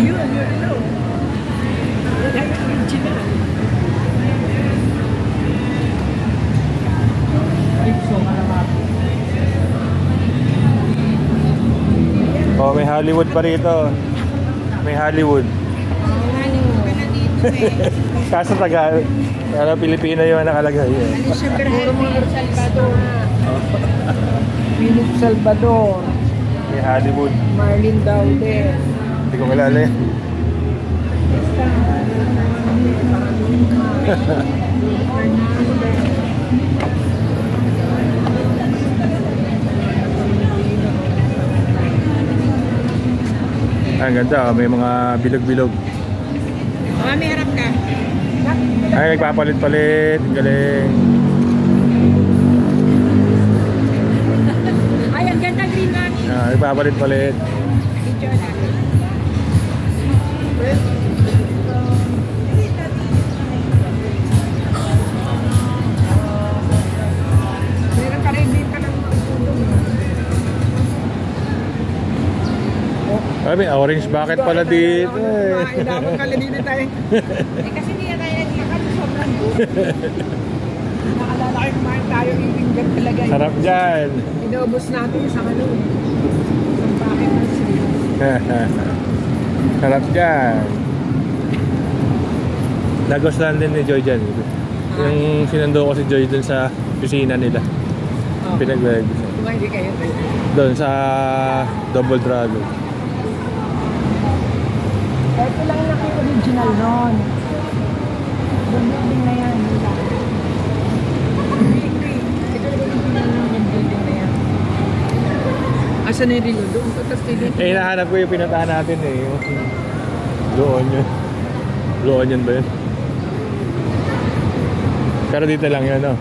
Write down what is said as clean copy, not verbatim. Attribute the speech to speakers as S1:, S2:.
S1: Yun, ano. Yan ang original.
S2: Oh, may Hollywood pa rito. May Hollywood. Kaso taga, Pilipino yung nakalagay.
S1: Puro mga Salvador. Philip Salvador.
S2: May Hollywood.
S1: Marlene Daude.
S2: Hindi ko kilala yan. Ang ganda, may mga bilog-bilog.
S1: May harap ka.
S2: Ay, nagpapalit-palit. Ang galing.
S1: Ay, ang ganda green namin.
S2: Nagpapalit-palit.
S1: Picture natin. Meron ka rin din ka ng tulong.
S2: Ay, may orange bucket pala dito.
S1: Ay, dapat kala dito tayo. Kasi hindi na tayo naglakan. Sobrang good. Naalala kayo kumain tayo iwinggan talaga.
S2: Sarap dyan.
S1: Inubos natin sa kanong. Sa bakit ng sila.
S2: Sarap dyan. Nagustuhan din ni Joy dyan. Yung sinundo ko si Joy dun sa kusina nila. Pinag-regusan.
S1: Hindi kayo tayo.
S2: Doon sa Double Dragon.
S1: Ito lang yung original nun. Building na yan. Ito lang yung original nun yung building na yan. Asan na yung rilo? Doon ko tapos dito.
S2: Hinahanap ko yung pinuntahan natin eh. Doon yun. Doon yun ba yun? Pero dito lang yun, no?